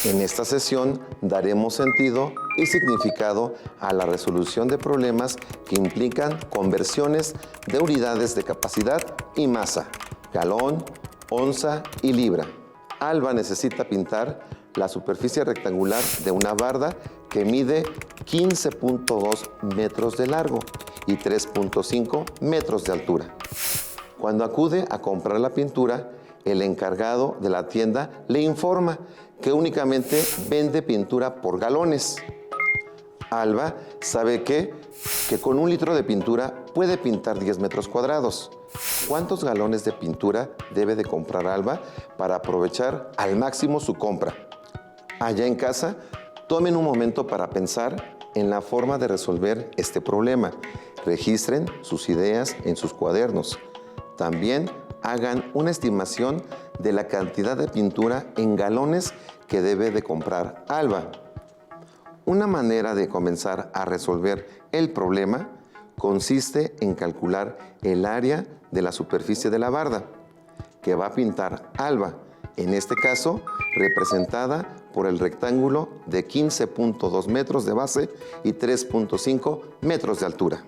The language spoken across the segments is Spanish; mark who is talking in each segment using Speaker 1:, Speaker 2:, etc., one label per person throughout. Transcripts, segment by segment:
Speaker 1: En esta sesión daremos sentido y significado a la resolución de problemas que implican conversiones de unidades de capacidad y masa, galón, onza y libra. Alba necesita pintar la superficie rectangular de una barda que mide 15.2 metros de largo y 3.5 metros de altura. Cuando acude a comprar la pintura, el encargado de la tienda le informa que únicamente vende pintura por galones. Alba sabe que con 1 litro de pintura puede pintar 10 metros cuadrados. ¿Cuántos galones de pintura debe de comprar Alba para aprovechar al máximo su compra? Allá en casa, tomen un momento para pensar en la forma de resolver este problema. Registren sus ideas en sus cuadernos. También hagan una estimación de la cantidad de pintura en galones que debe de comprar Alba. Una manera de comenzar a resolver el problema consiste en calcular el área de la superficie de la barda que va a pintar Alba, en este caso representada por el rectángulo de 15.2 metros de base y 3.5 metros de altura.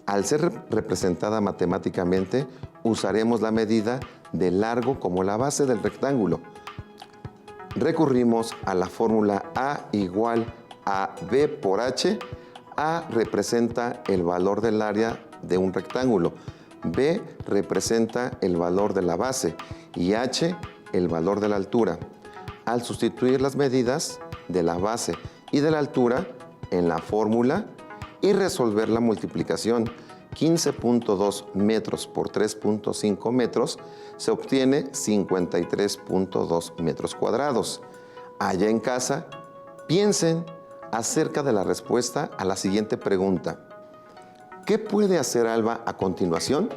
Speaker 1: Al ser representada matemáticamente, usaremos la medida de largo como la base del rectángulo. Recurrimos a la fórmula A igual a B por H. A representa el valor del área de un rectángulo, B representa el valor de la base y H el valor de la altura. Al sustituir las medidas de la base y de la altura en la fórmula y resolver la multiplicación 15.2 metros por 3.5 metros, se obtiene 53.2 metros cuadrados. Allá en casa, piensen acerca de la respuesta a la siguiente pregunta. ¿Qué puede hacer Alba a continuación?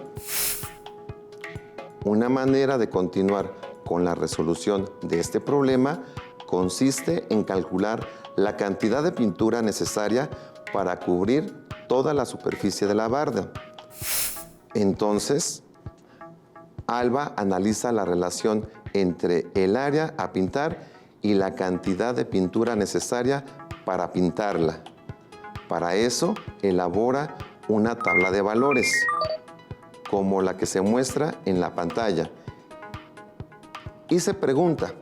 Speaker 1: Una manera de continuar con la resolución de este problema consiste en calcular la cantidad de pintura necesaria para cubrir toda la superficie de la barda. Entonces, Alba analiza la relación entre el área a pintar y la cantidad de pintura necesaria para pintarla. Para eso, elabora una tabla de valores, como la que se muestra en la pantalla. Y se pregunta,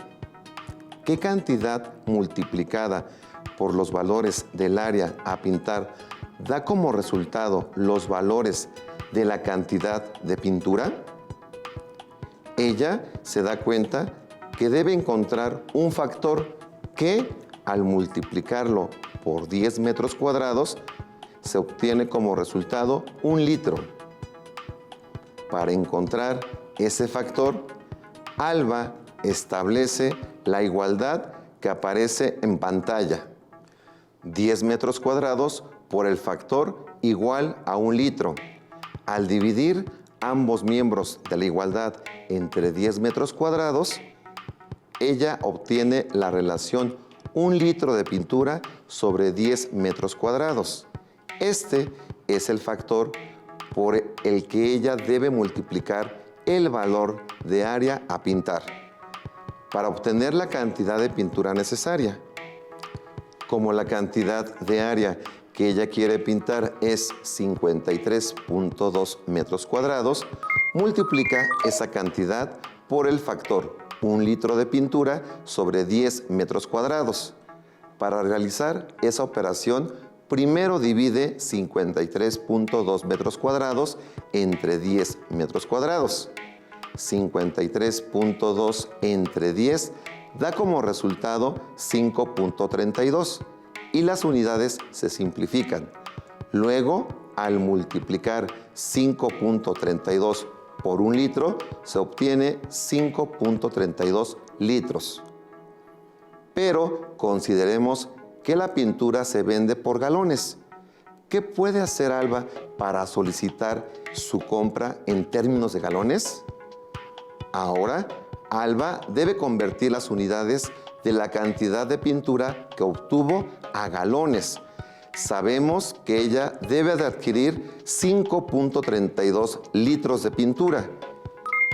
Speaker 1: ¿qué cantidad multiplicada por los valores del área a pintar da como resultado los valores de la cantidad de pintura? Ella se da cuenta que debe encontrar un factor que, al multiplicarlo por 10 metros cuadrados, se obtiene como resultado 1 litro. Para encontrar ese factor, Alba establece la igualdad que aparece en pantalla. 10 metros cuadrados por el factor igual a 1 litro. Al dividir ambos miembros de la igualdad entre 10 metros cuadrados, ella obtiene la relación 1 litro de pintura sobre 10 metros cuadrados. Este es el factor por el que ella debe multiplicar el valor de área a pintar para obtener la cantidad de pintura necesaria. Como la cantidad de área que ella quiere pintar es 53.2 metros cuadrados, multiplica esa cantidad por el factor 1 litro de pintura sobre 10 metros cuadrados. Para realizar esa operación, primero divide 53.2 metros cuadrados entre 10 metros cuadrados. 53.2 entre 10 da como resultado 5.32 y las unidades se simplifican. Luego, al multiplicar 5.32 por 1 litro, se obtiene 5.32 litros. Pero consideremos que la pintura se vende por galones. ¿Qué puede hacer Alba para solicitar su compra en términos de galones? Ahora, Alba debe convertir las unidades de la cantidad de pintura que obtuvo a galones. Sabemos que ella debe de adquirir 5.32 litros de pintura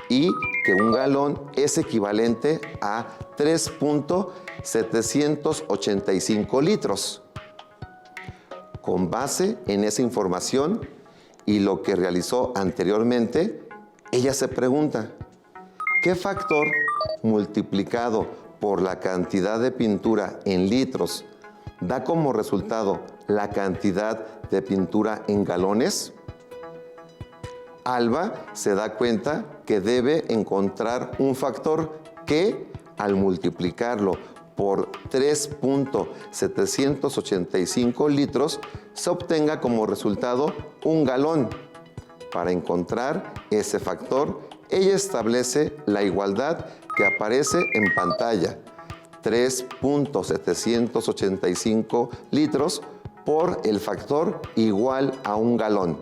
Speaker 1: y que un galón es equivalente a 3.785 litros. Con base en esa información y lo que realizó anteriormente, ella se pregunta, ¿qué factor multiplicado por la cantidad de pintura en litros da como resultado la cantidad de pintura en galones? Alba se da cuenta que debe encontrar un factor que, al multiplicarlo por 3.785 litros, se obtenga como resultado un galón. Para encontrar ese factor, ella establece la igualdad que aparece en pantalla: 3.785 litros por el factor igual a un galón.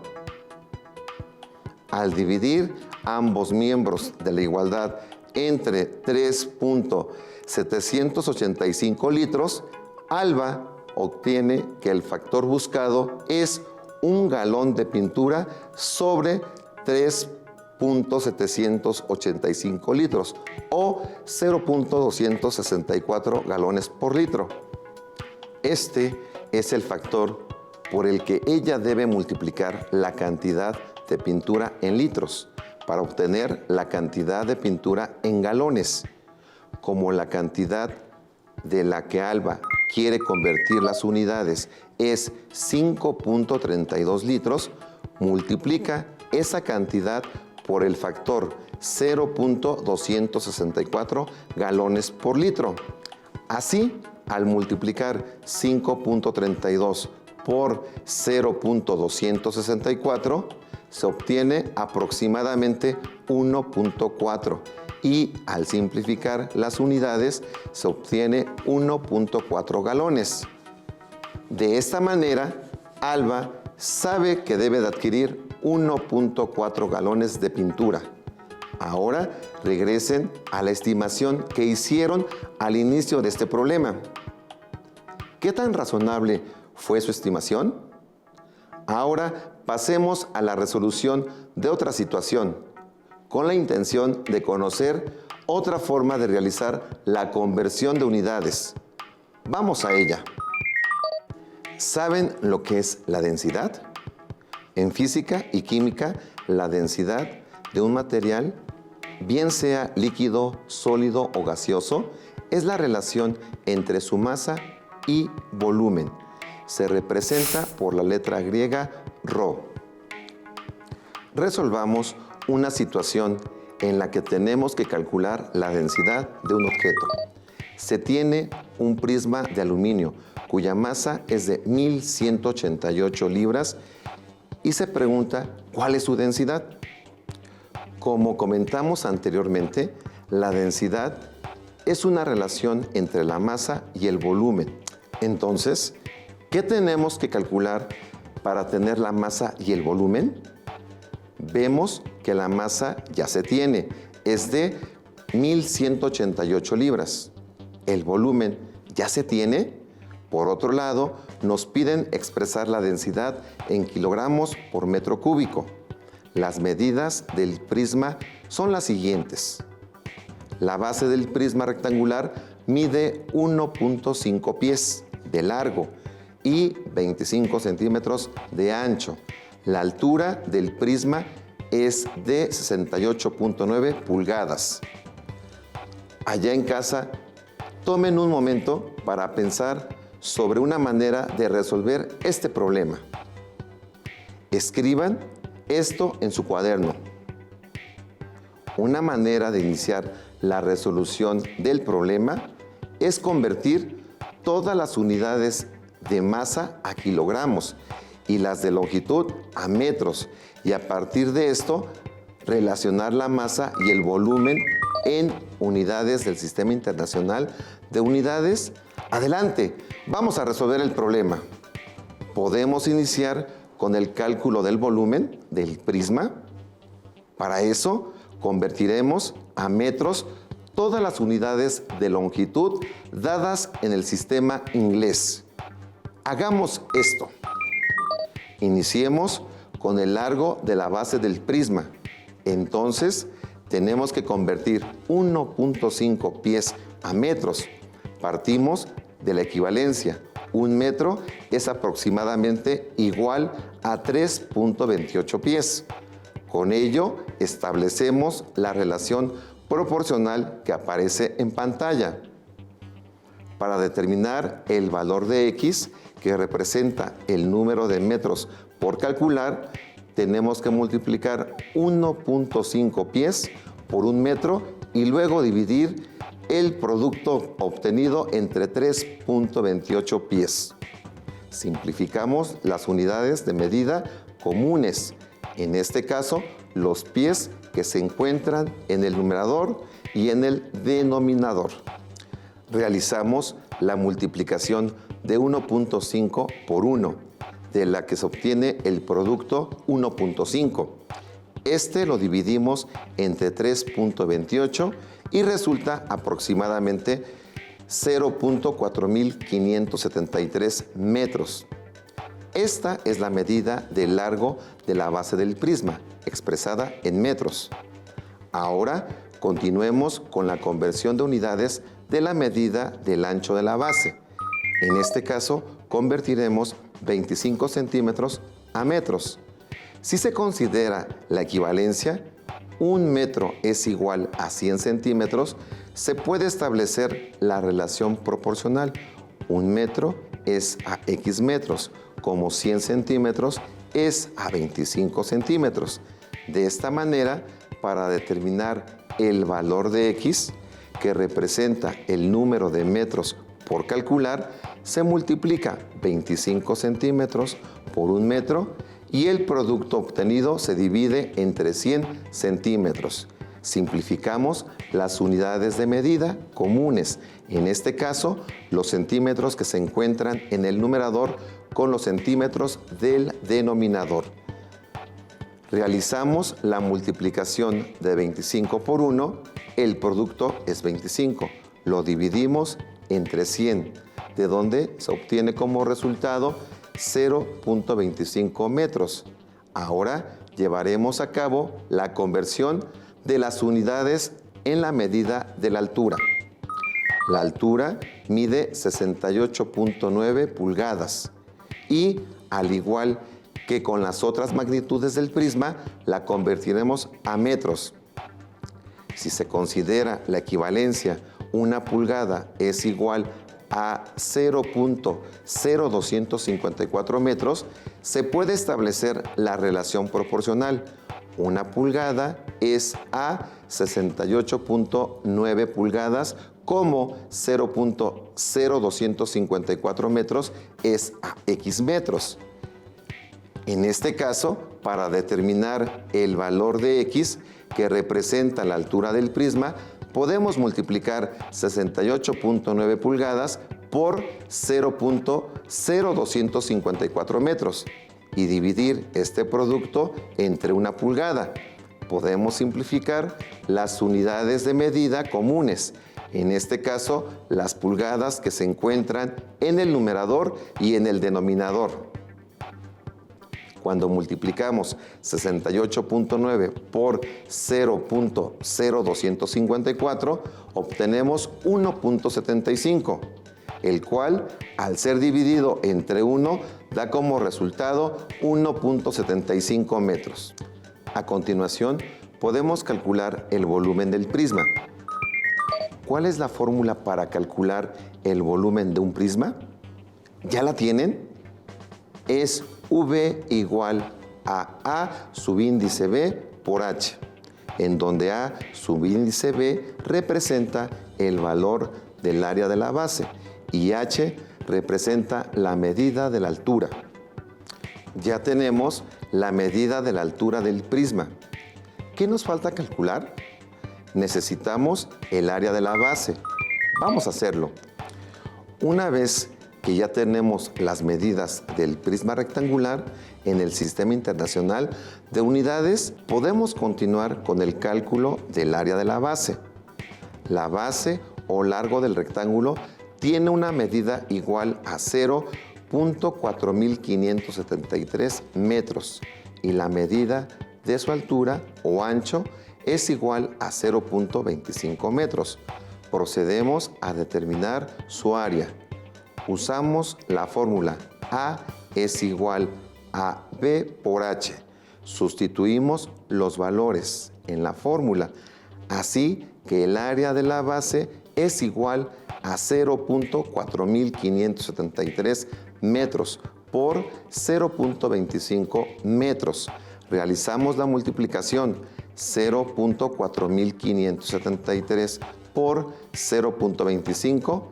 Speaker 1: Al dividir ambos miembros de la igualdad entre 3.785 litros, Alba obtiene que el factor buscado es un galón de pintura sobre 3.785 litros o 0.264 galones por litro. Este es el factor por el que ella debe multiplicar la cantidad de pintura en litros para obtener la cantidad de pintura en galones. Como la cantidad de la que Alba quiere convertir las unidades es 5.32 litros, multiplica esa cantidad por el factor 0.264 galones por litro. Así, al multiplicar 5.32 por 0.264, se obtiene aproximadamente 1.4 y al simplificar las unidades se obtiene 1.4 galones. De esta manera, Alba sabe que debe de adquirir 1.4 galones de pintura. Ahora regresen a la estimación que hicieron al inicio de este problema. ¿Qué tan razonable fue su estimación? Ahora pasemos a la resolución de otra situación, con la intención de conocer otra forma de realizar la conversión de unidades. Vamos a ella. ¿Saben lo que es la densidad? En física y química, la densidad de un material, bien sea líquido, sólido o gaseoso, es la relación entre su masa y volumen. Se representa por la letra griega ρ. Resolvamos una situación en la que tenemos que calcular la densidad de un objeto. Se tiene un prisma de aluminio cuya masa es de 1188 libras y se pregunta ¿cuál es su densidad? Como comentamos anteriormente, la densidad es una relación entre la masa y el volumen. Entonces, ¿qué tenemos que calcular para tener la masa y el volumen? Vemos que la masa ya se tiene, es de 1188 libras. El volumen ya se tiene. Por otro lado, nos piden expresar la densidad en kilogramos por metro cúbico. Las medidas del prisma son las siguientes. La base del prisma rectangular mide 1.5 pies de largo y 25 centímetros de ancho. La altura del prisma es de 68.9 pulgadas. Allá en casa, tomen un momento para pensar sobre una manera de resolver este problema. Escriban esto en su cuaderno. Una manera de iniciar la resolución del problema es convertir todas las unidades de masa a kilogramos y las de longitud a metros, y a partir de esto relacionar la masa y el volumen en unidades del Sistema Internacional de Unidades. Adelante, vamos a resolver el problema. Podemos iniciar con el cálculo del volumen del prisma. Para eso, convertiremos a metros todas las unidades de longitud dadas en el sistema inglés. Hagamos esto. Iniciemos con el largo de la base del prisma. Entonces, tenemos que convertir 1.5 pies a metros. Partimos de la equivalencia. 1 metro es aproximadamente igual a 3.28 pies. Con ello establecemos la relación proporcional que aparece en pantalla. Para determinar el valor de X, que representa el número de metros por calcular, tenemos que multiplicar 1.5 pies por 1 metro y luego dividir el producto obtenido entre 3.28 pies. Simplificamos las unidades de medida comunes, en este caso los pies que se encuentran en el numerador y en el denominador. Realizamos la multiplicación de 1.5 por 1, de la que se obtiene el producto 1.5. Este lo dividimos entre 3.28 y resulta aproximadamente 0.4573 metros. Esta es la medida del largo de la base del prisma, expresada en metros. Ahora continuemos con la conversión de unidades de la medida del ancho de la base. En este caso, convertiremos 25 centímetros a metros. Si se considera la equivalencia, 1 metro es igual a 100 centímetros, se puede establecer la relación proporcional. 1 metro es a X metros, como 100 centímetros es a 25 centímetros. De esta manera, para determinar el valor de X, que representa el número de metros por calcular, se multiplica 25 centímetros por 1 metro y el producto obtenido se divide entre 100 centímetros. Simplificamos las unidades de medida comunes, en este caso los centímetros que se encuentran en el numerador con los centímetros del denominador. Realizamos la multiplicación de 25 por 1, el producto es 25. Lo dividimos entre 100, de donde se obtiene como resultado 0.25 metros. Ahora llevaremos a cabo la conversión de las unidades en la medida de la altura. La altura mide 68.9 pulgadas y, al igual que con las otras magnitudes del prisma, la convertiremos a metros. Si se considera la equivalencia, 1 pulgada es igual a 0.0254 metros, se puede establecer la relación proporcional. 1 pulgada es a 68.9 pulgadas, como 0.0254 metros es a X metros. En este caso, para determinar el valor de X, que representa la altura del prisma, podemos multiplicar 68.9 pulgadas por 0.0254 metros y dividir este producto entre 1 pulgada. Podemos simplificar las unidades de medida comunes, en este caso las pulgadas que se encuentran en el numerador y en el denominador. Cuando multiplicamos 68.9 por 0.0254, obtenemos 1.75, el cual, al ser dividido entre 1, da como resultado 1.75 metros. A continuación, podemos calcular el volumen del prisma. ¿Cuál es la fórmula para calcular el volumen de un prisma? ¿Ya la tienen? Es V igual a A subíndice B por H, en donde A subíndice B representa el valor del área de la base y H representa la medida de la altura. Ya tenemos la medida de la altura del prisma. ¿Qué nos falta calcular? Necesitamos el área de la base. Vamos a hacerlo. Una vez que ya tenemos las medidas del prisma rectangular en el Sistema Internacional de Unidades, podemos continuar con el cálculo del área de la base. La base o largo del rectángulo tiene una medida igual a 0.4573 metros y la medida de su altura o ancho es igual a 0.25 metros. Procedemos a determinar su área. Usamos la fórmula A es igual a B por H. Sustituimos los valores en la fórmula, así que el área de la base es igual a 0.4573 metros por 0.25 metros. Realizamos la multiplicación 0.4573 por 0.25,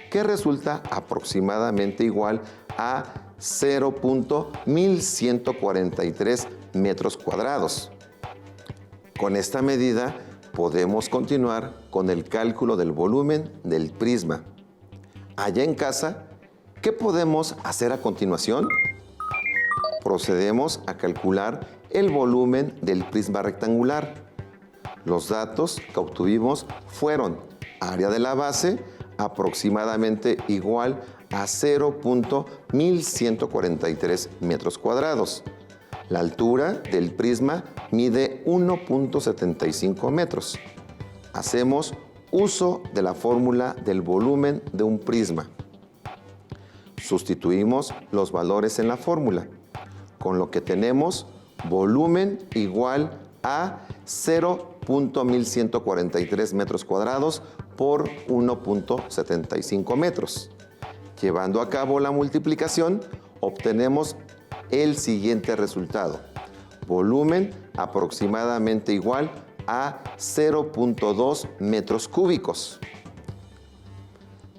Speaker 1: que resulta aproximadamente igual a 0.1143 metros cuadrados. Con esta medida podemos continuar con el cálculo del volumen del prisma. Allá en casa, ¿qué podemos hacer a continuación? Procedemos a calcular el volumen del prisma rectangular. Los datos que obtuvimos fueron área de la base aproximadamente igual a 0.1143 metros cuadrados. La altura del prisma mide 1.75 metros. Hacemos uso de la fórmula del volumen de un prisma. Sustituimos los valores en la fórmula, con lo que tenemos volumen igual a 0.1143 metros cuadrados por 1.75 metros. Llevando a cabo la multiplicación, obtenemos el siguiente resultado. Volumen aproximadamente igual a 0.2 metros cúbicos.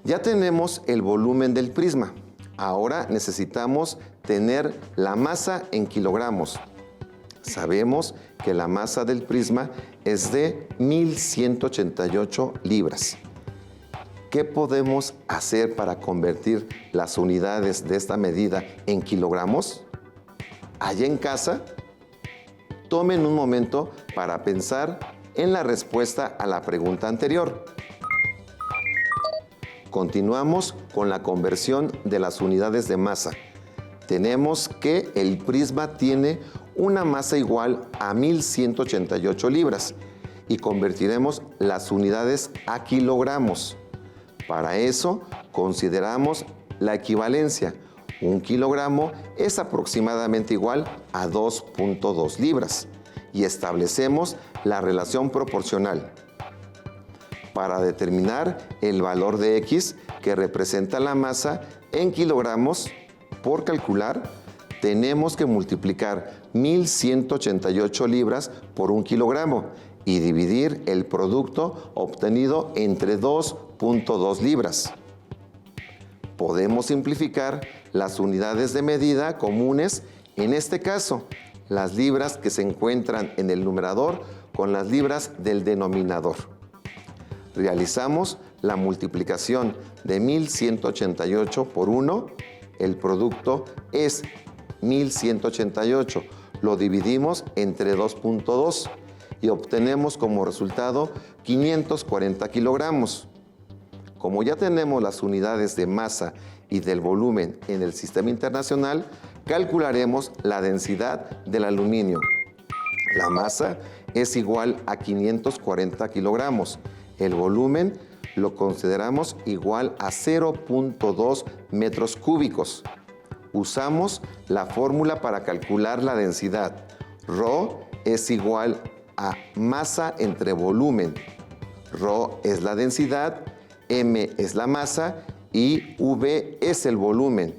Speaker 1: Ya tenemos el volumen del prisma. Ahora necesitamos tener la masa en kilogramos. Sabemos que la masa del prisma es de 1188 libras. ¿Qué podemos hacer para convertir las unidades de esta medida en kilogramos? Allá en casa, tomen un momento para pensar en la respuesta a la pregunta anterior. Continuamos con la conversión de las unidades de masa. Tenemos que el prisma tiene una masa igual a 1188 libras y convertiremos las unidades a kilogramos. Para eso, consideramos la equivalencia. Un kilogramo es aproximadamente igual a 2.2 libras y establecemos la relación proporcional. Para determinar el valor de X que representa la masa en kilogramos, por calcular, tenemos que multiplicar 1188 libras por un kilogramo y dividir el producto obtenido entre 2.2 libras. Podemos simplificar las unidades de medida comunes, en este caso, las libras que se encuentran en el numerador con las libras del denominador. Realizamos la multiplicación de 1188 por 1, el producto es 1188, lo dividimos entre 2.2 y obtenemos como resultado 540 kilogramos. Como ya tenemos las unidades de masa y del volumen en el sistema internacional, calcularemos la densidad del aluminio. La masa es igual a 540 kilogramos. El volumen lo consideramos igual a 0.2 metros cúbicos. Usamos la fórmula para calcular la densidad. Ρ es igual a masa entre volumen. Ρ es la densidad, M es la masa y V es el volumen.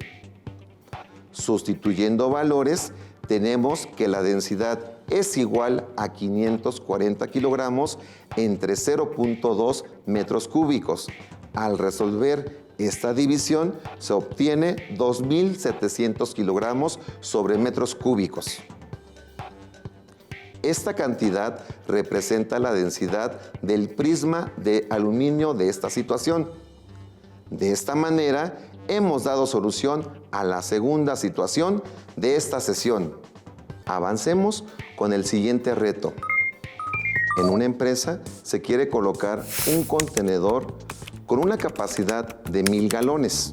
Speaker 1: Sustituyendo valores, tenemos que la densidad es igual a 540 kilogramos entre 0.2 metros cúbicos. Al resolver esta división, se obtiene 2.700 kilogramos sobre metros cúbicos. Esta cantidad representa la densidad del prisma de aluminio de esta situación. De esta manera, hemos dado solución a la segunda situación de esta sesión. Avancemos con el siguiente reto. En una empresa se quiere colocar un contenedor con una capacidad de 1000 galones.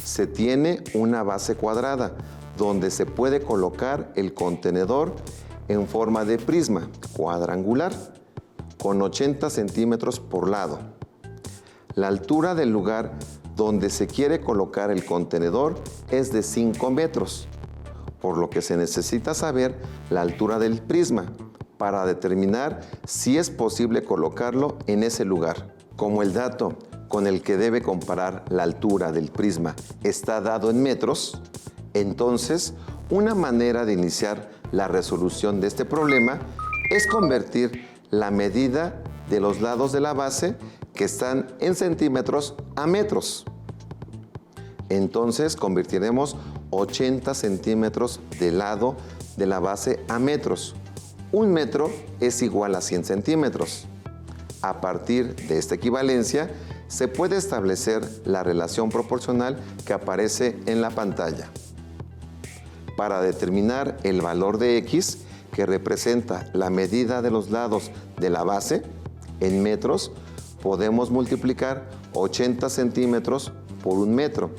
Speaker 1: Se tiene una base cuadrada donde se puede colocar el contenedor en forma de prisma cuadrangular con 80 centímetros por lado. La altura del lugar donde se quiere colocar el contenedor es de 5 metros, por lo que se necesita saber la altura del prisma para determinar si es posible colocarlo en ese lugar. Como el dato con el que debe comparar la altura del prisma está dado en metros, entonces una manera de iniciar la resolución de este problema es convertir la medida de los lados de la base que están en centímetros a metros. Entonces convertiremos 80 centímetros del lado de la base a metros. Un metro es igual a 100 centímetros. A partir de esta equivalencia, se puede establecer la relación proporcional que aparece en la pantalla. Para determinar el valor de X, que representa la medida de los lados de la base, en metros, podemos multiplicar 80 centímetros por un metro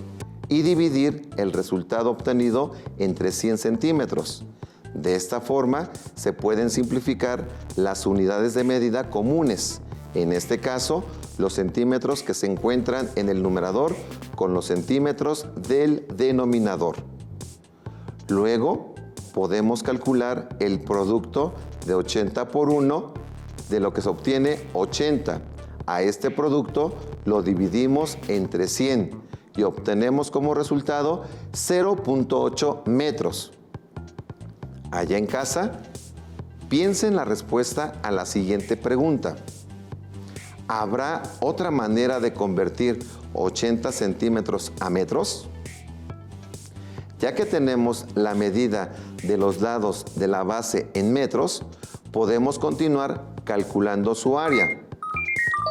Speaker 1: y dividir el resultado obtenido entre 100 centímetros. De esta forma, se pueden simplificar las unidades de medida comunes, en este caso, los centímetros que se encuentran en el numerador con los centímetros del denominador. Luego, podemos calcular el producto de 80 por 1, de lo que se obtiene 80. A este producto lo dividimos entre 100 y obtenemos como resultado 0.8 metros. Allá en casa, piensen la respuesta a la siguiente pregunta. ¿Habrá otra manera de convertir 80 centímetros a metros? Ya que tenemos la medida de los lados de la base en metros, podemos continuar calculando su área.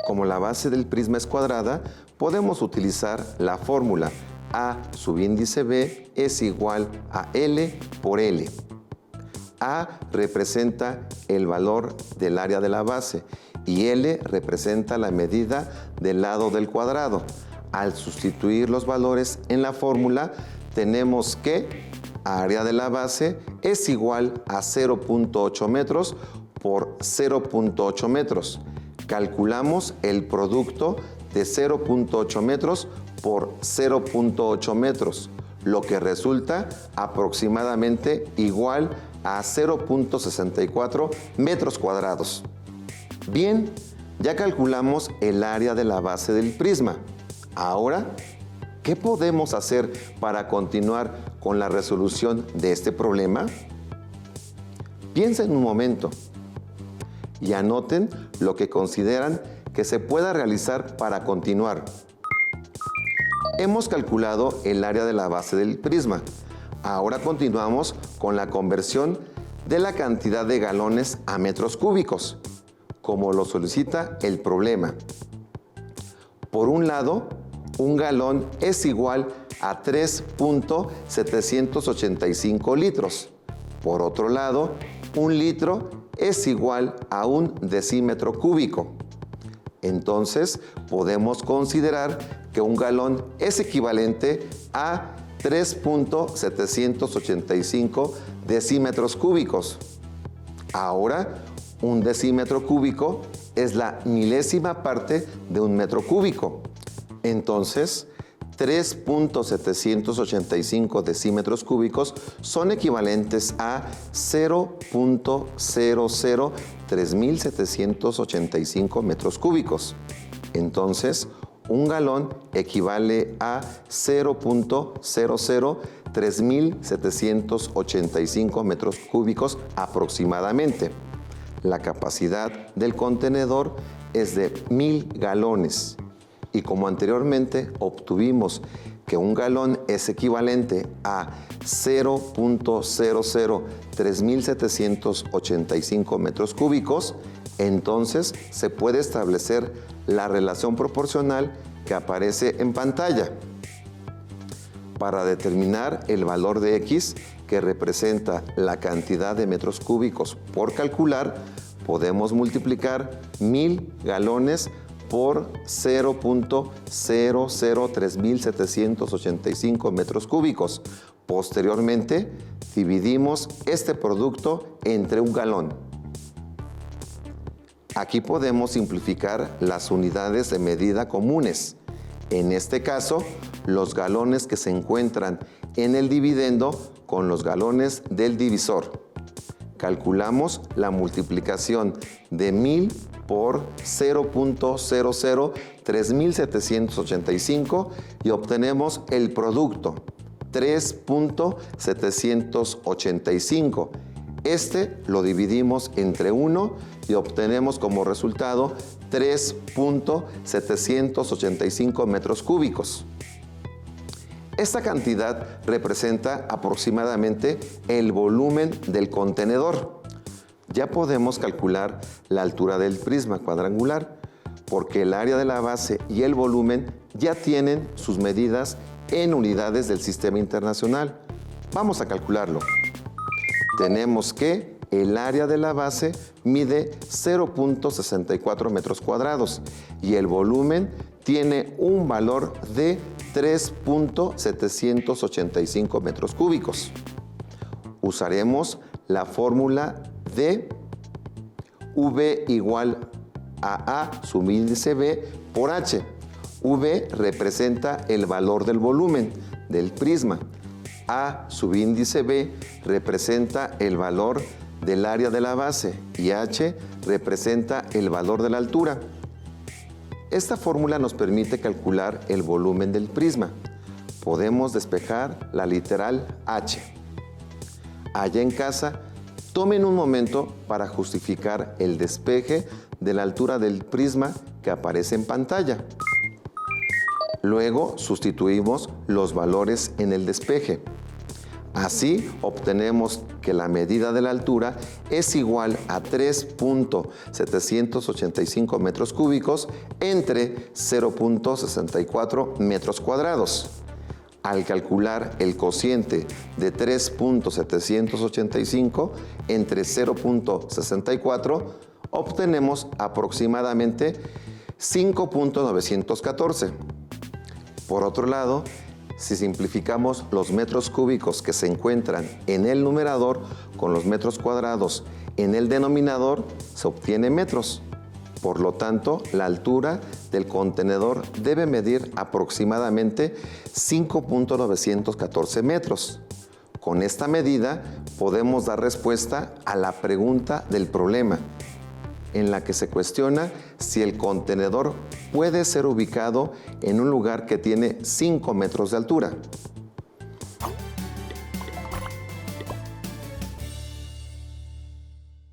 Speaker 1: Como la base del prisma es cuadrada, podemos utilizar la fórmula A subíndice B es igual a L por L. A representa el valor del área de la base y L representa la medida del lado del cuadrado. Al sustituir los valores en la fórmula, tenemos que área de la base es igual a 0.8 metros por 0.8 metros. Calculamos el producto de 0.8 metros por 0.8 metros, lo que resulta aproximadamente igual a 0.64 metros cuadrados. Bien, ya calculamos el área de la base del prisma. Ahora, ¿qué podemos hacer para continuar con la resolución de este problema? Piensen un momento y anoten lo que consideran que se pueda realizar para continuar. Hemos calculado el área de la base del prisma. Ahora continuamos con la conversión de la cantidad de galones a metros cúbicos, como lo solicita el problema. Por un lado, un galón es igual a 3.785 litros. Por otro lado, un litro es igual a un decímetro cúbico. Entonces, podemos considerar que un galón es equivalente a 3.785 decímetros cúbicos. Ahora, un decímetro cúbico es la milésima parte de un metro cúbico. Entonces, 3.785 decímetros cúbicos son equivalentes a 0.003785 metros cúbicos. Entonces, un galón equivale a 0.003785 metros cúbicos aproximadamente. La capacidad del contenedor es de 1000 galones. Y como anteriormente obtuvimos que un galón es equivalente a 0.003785 metros cúbicos, entonces se puede establecer la relación proporcional que aparece en pantalla. Para determinar el valor de X, que representa la cantidad de metros cúbicos por calcular, podemos multiplicar 1000 galones por 0.003785 metros cúbicos. Posteriormente, dividimos este producto entre un galón. Aquí podemos simplificar las unidades de medida comunes. En este caso, los galones que se encuentran en el dividendo con los galones del divisor. Calculamos la multiplicación de 1000 por 0.003785 y obtenemos el producto 3.785. Este lo dividimos entre 1 y obtenemos como resultado 3.785 metros cúbicos. Esta cantidad representa aproximadamente el volumen del contenedor. Ya podemos calcular la altura del prisma cuadrangular, porque el área de la base y el volumen ya tienen sus medidas en unidades del Sistema Internacional. Vamos a calcularlo. Tenemos que el área de la base mide 0.64 metros cuadrados y el volumen tiene un valor de 3.785 metros cúbicos. Usaremos la fórmula de V igual a A subíndice B por H. V representa el valor del volumen del prisma. A subíndice B representa el valor del área de la base y H representa el valor de la altura. Esta fórmula nos permite calcular el volumen del prisma. Podemos despejar la literal H. Allá en casa, tomen un momento para justificar el despeje de la altura del prisma que aparece en pantalla. Luego sustituimos los valores en el despeje. Así obtenemos que la medida de la altura es igual a 3.785 metros cúbicos entre 0.64 metros cuadrados. Al calcular el cociente de 3.785 entre 0.64, obtenemos aproximadamente 5.914. Por otro lado, si simplificamos los metros cúbicos que se encuentran en el numerador con los metros cuadrados en el denominador, se obtiene metros. Por lo tanto, la altura del contenedor debe medir aproximadamente 5.914 metros. Con esta medida podemos dar respuesta a la pregunta del problema, en la que se cuestiona si el contenedor puede ser ubicado en un lugar que tiene 5 metros de altura.